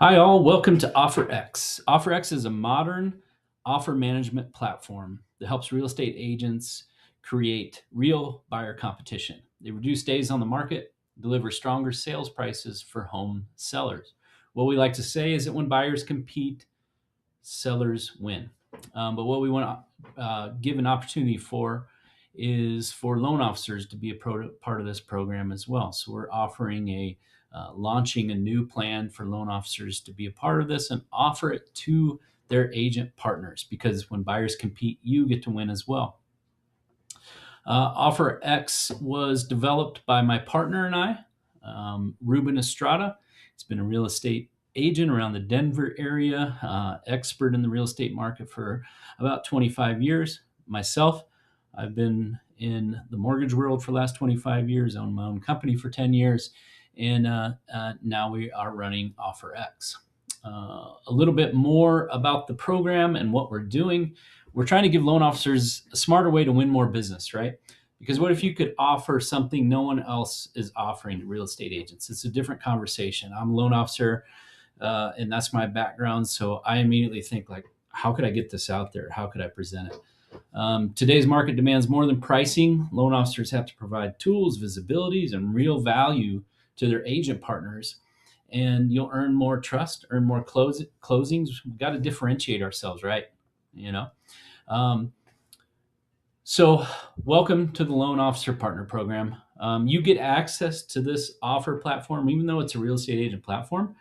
Hi, all. Welcome to OfferX. OfferX is a modern offer management platform that helps real estate agents create real buyer competition. They reduce days on the market, deliver stronger sales prices for home sellers. What we like to say is that when buyers compete, sellers win. But what we want to give an opportunity for is for loan officers to be a part of this program as well. So we're offering launching a new plan for loan officers to be a part of this and offer it to their agent partners, because when buyers compete, you get to win as well. OfferX was developed by my partner and I, Ruben Estrada. He's been a real estate agent around the Denver area, expert in the real estate market for about 25 years. Myself, I've been in the mortgage world for the last 25 years, owned my own company for 10 years, and now we are running OfferX. A little bit more about the program and what we're doing. We're trying to give loan officers a smarter way to win more business, right? Because what if you could offer something no one else is offering to real estate agents? It's a different conversation. I'm a loan officer, and that's my background. So I immediately think, like, how could I get this out there? How could I present it? Today's market demands more than pricing. Loan officers have to provide tools, visibilities, and real value to their agent partners. And you'll earn more trust, earn more closings. We've got to differentiate ourselves, right? You know? So welcome to the Loan Officer Partner Program. You get access to this offer platform, even though it's a real estate agent platform.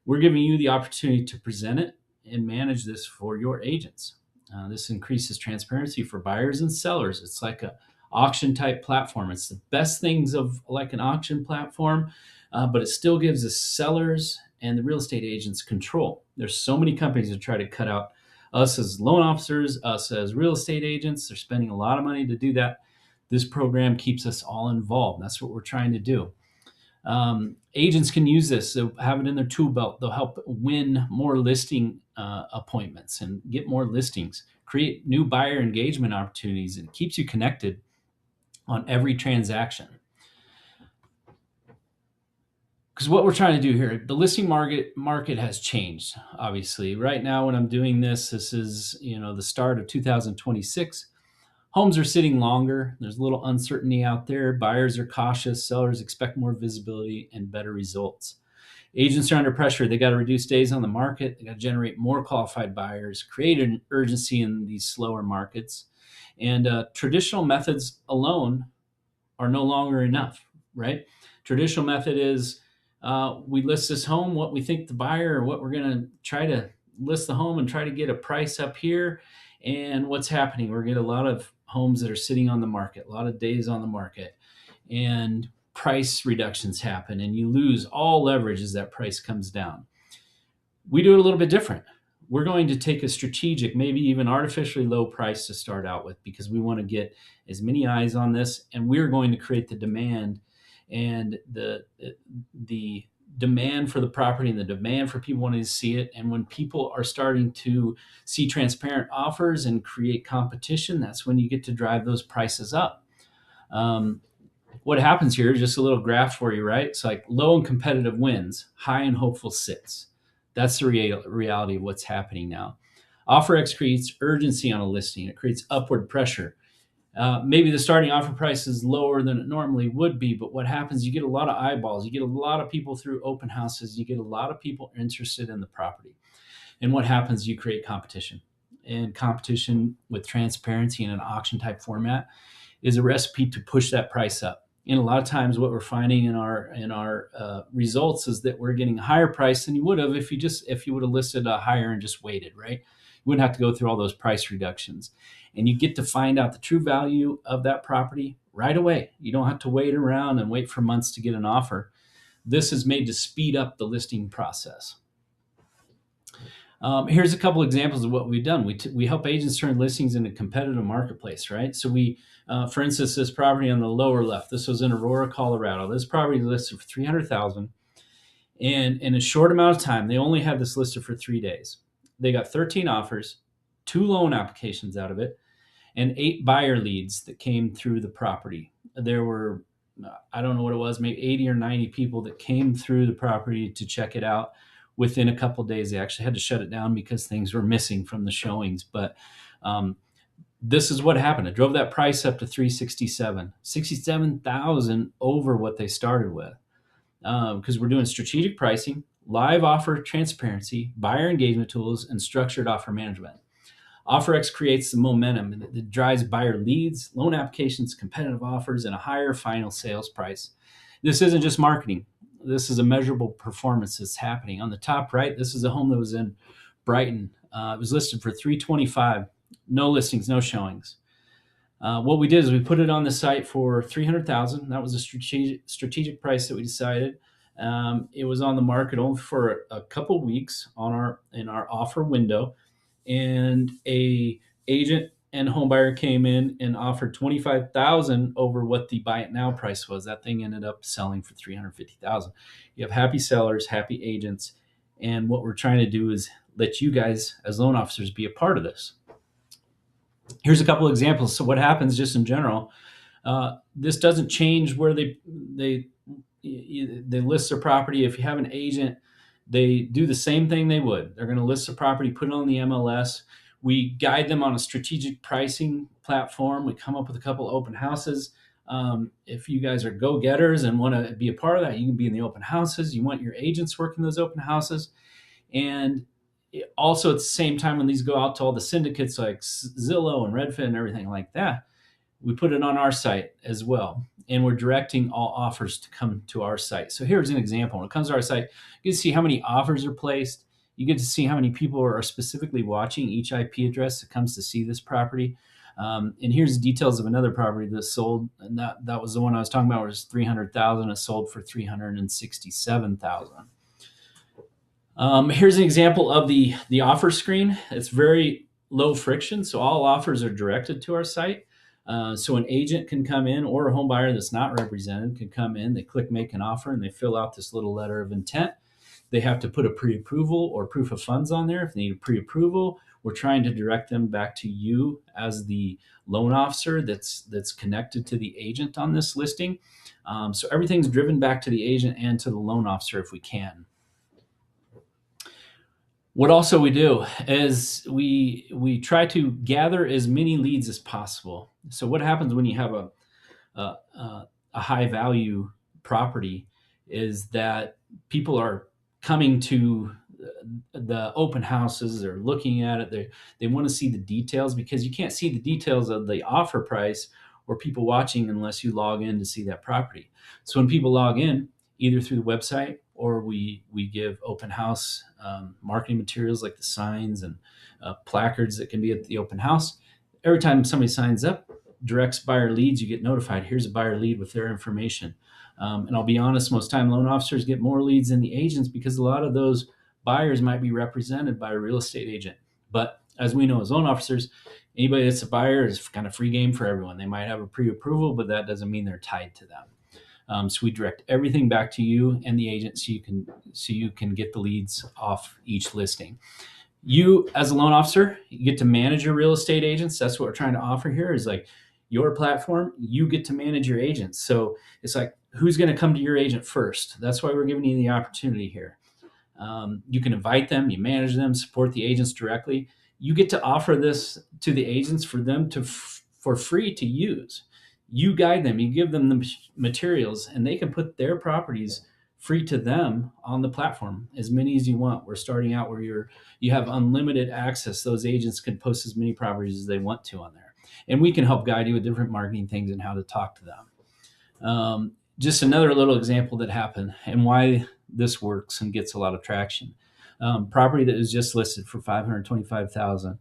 We're giving you the opportunity to present it and manage this for your agents. This increases transparency for buyers and sellers. It's like an auction type platform. It's the best things of like an auction platform, but it still gives the sellers and the real estate agents control. There's so many companies that try to cut out us as loan officers, us as real estate agents. They're spending a lot of money to do that. This program keeps us all involved. That's what we're trying to do. Agents can use this. They'll have it in their tool belt. They'll help win more listing appointments and get more listings, create new buyer engagement opportunities, and it keeps you connected on every transaction. Because what we're trying to do here, the listing market has changed. Obviously, right now when I'm doing this is the start of 2026. Homes are sitting longer. There's a little uncertainty out there. Buyers are cautious. Sellers expect more visibility and better results. Agents are under pressure. They got to reduce days on the market. They got to generate more qualified buyers, create an urgency in these slower markets. And traditional methods alone are no longer enough, right? Traditional method is we list this home, what we think the buyer, or what we're going to try to list the home and try to get a price up here. And what's happening? We're getting a lot of homes that are sitting on the market, a lot of days on the market, and price reductions happen, and you lose all leverage as that price comes down. We do it a little bit different. We're going to take a strategic, maybe even artificially low price to start out with, because we want to get as many eyes on this, and we're going to create the demand and the demand for the property and the demand for people wanting to see it. And when people are starting to see transparent offers and create competition, that's when you get to drive those prices up. What happens here is just a little graph for you, right? It's like low and competitive wins, high and hopeful sits. That's the reality of what's happening now. OfferX creates urgency on a listing. It creates upward pressure. Maybe the starting offer price is lower than it normally would be, but what happens, you get a lot of eyeballs. You get a lot of people through open houses. You get a lot of people interested in the property. And what happens, you create competition. And competition with transparency in an auction type format is a recipe to push that price up. And a lot of times what we're finding in our results is that we're getting a higher price than you would have if you would have listed higher and just waited, right? You wouldn't have to go through all those price reductions. And you get to find out the true value of that property right away. You don't have to wait around and wait for months to get an offer. This is made to speed up the listing process. Here's a couple examples of what we've done. We help agents turn listings into a competitive marketplace, right? So for instance, this property on the lower left, this was in Aurora, Colorado. This property listed for $300,000, and in a short amount of time, they only had this listed for 3 days. They got 13 offers, 2 loan applications out of it, and 8 buyer leads that came through the property. There were, I don't know what it was, maybe 80 or 90 people that came through the property to check it out. within a couple of days. They actually had to shut it down because things were missing from the showings. But this is what happened. It drove that price up to 67,000 over what they started with, because we're doing strategic pricing, live offer transparency, buyer engagement tools, and structured offer management. OfferX creates the momentum that drives buyer leads, loan applications, competitive offers, and a higher final sales price. This isn't just marketing. This is a measurable performance that's happening. On the top right, this is a home that was in Brighton. It was listed for $325,000. No listings, no showings. What we did is we put it on the site for $300,000. That was a strategic price that we decided. It was on the market only for a couple weeks in our offer window, and a agent and home buyer came in and offered $25,000 over what the buy it now price was. That thing ended up selling for $350,000. You have happy sellers, happy agents, and what we're trying to do is let you guys as loan officers be a part of this. Here's a couple of examples. So what happens just in general, this doesn't change where they list their property. If you have an agent, they do the same thing they would. They're going to list the property, put it on the MLS. We guide them on a strategic pricing platform. We come up with a couple of open houses. If you guys are go-getters and want to be a part of that, you can be in the open houses. You want your agents working those open houses. And also at the same time, when these go out to all the syndicates like Zillow and Redfin and everything like that, we put it on our site as well. And we're directing all offers to come to our site. So here's an example. When it comes to our site, you can see how many offers are placed. You get to see how many people are specifically watching each IP address that comes to see this property. And here's the details of another property that sold, and that was the one I was talking about, was $300,000. It sold for $367,000. Here's an example of the offer screen. It's very low friction, so all offers are directed to our site. So an agent can come in, or a home buyer that's not represented can come in. They click make an offer and they fill out this little letter of intent. They have to put a pre-approval or proof of funds on there. If they need a pre-approval, we're trying to direct them back to you as the loan officer that's connected to the agent on this listing. So everything's driven back to the agent and to the loan officer if we can. What also we do is we try to gather as many leads as possible. So what happens when you have a high value property is that people are coming to the open houses. They're looking at it. They want to see the details, because you can't see the details of the offer price or people watching unless you log in to see that property. So when people log in, either through the website, or we give open house marketing materials like the signs and placards that can be at the open house. Every time somebody signs up, directs buyer leads, you get notified. Here's a buyer lead with their information. And I'll be honest, most time loan officers get more leads than the agents, because a lot of those buyers might be represented by a real estate agent. But as we know as loan officers, anybody that's a buyer is kind of free game for everyone. They might have a pre-approval, but that doesn't mean they're tied to them. So we direct everything back to you and the agent, so you can get the leads off each listing. You, as a loan officer, you get to manage your real estate agents. That's what we're trying to offer here, is like your platform. You get to manage your agents. So it's like, who's going to come to your agent first? That's why we're giving you the opportunity here. You can invite them, you manage them, support the agents directly. You get to offer this to the agents for them for free to use. You guide them, you give them the materials, and they can put their properties free to them on the platform, as many as you want. We're starting out where you have unlimited access. Those agents can post as many properties as they want to on there. And we can help guide you with different marketing things and how to talk to them. Just another little example that happened and why this works and gets a lot of traction. Property that was just listed for $525,000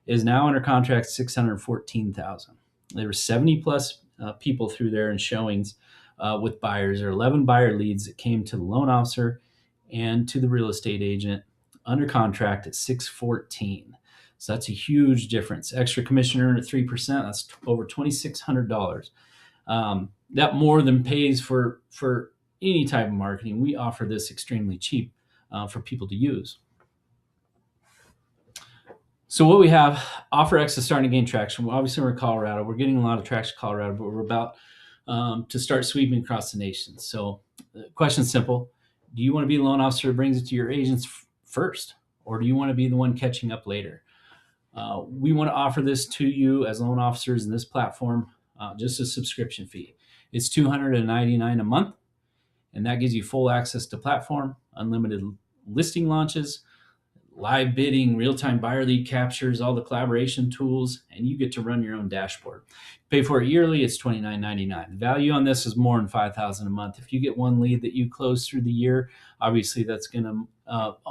is now under contract $614,000. There were 70 plus people through there in showings with buyers. There are 11 buyer leads that came to the loan officer and to the real estate agent under contract at $614,000. So that's a huge difference. Extra commission earned at 3%. That's over $2,600. That more than pays for any type of marketing. We offer this extremely cheap for people to use. So what we have, OfferX is starting to gain traction. Obviously, we're in Colorado. We're getting a lot of traction in Colorado, but we're about to start sweeping across the nation. So the question's simple. Do you want to be the loan officer that brings it to your agents first, or do you want to be the one catching up later? We want to offer this to you as loan officers in this platform, just a subscription fee. It's $299 a month, and that gives you full access to platform, unlimited listing launches, live bidding, real-time buyer lead captures, all the collaboration tools, and you get to run your own dashboard. Pay for it yearly, it's $29.99. The value on this is more than $5,000 a month. If you get one lead that you close through the year, obviously that's going to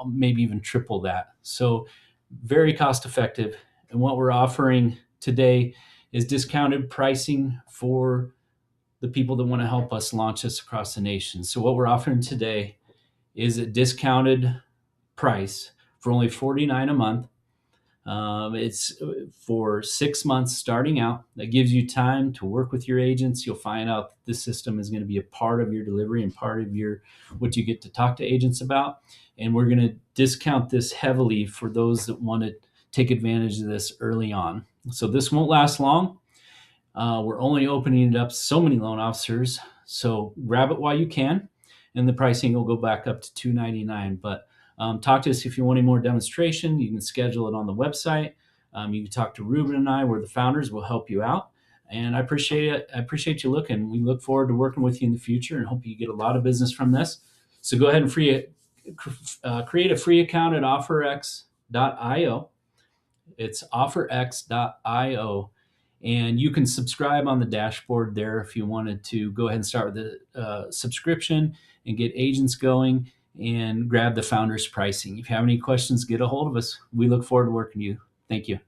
maybe even triple that. So very cost effective. And what we're offering today is discounted pricing for the people that want to help us launch this across the nation. So what we're offering today is a discounted price for only $49 a month. It's for 6 months starting out. That gives you time to work with your agents. You'll find out that this system is going to be a part of your delivery and part of your what you get to talk to agents about. And we're going to discount this heavily for those that want to take advantage of this early on. So this won't last long. We're only opening it up so many loan officers. So grab it while you can, and the pricing will go back up to $299. But talk to us if you want any more demonstration. You can schedule it on the website. You can talk to Ruben and I. We're the founders. We'll help you out. And I appreciate it. I appreciate you looking. We look forward to working with you in the future and hope you get a lot of business from this. So go ahead and create a free account at OfferX.io. It's OfferX.io. And you can subscribe on the dashboard there if you wanted to go ahead and start with the subscription and get agents going and grab the founder's pricing. If you have any questions, get a hold of us. We look forward to working with you. Thank you.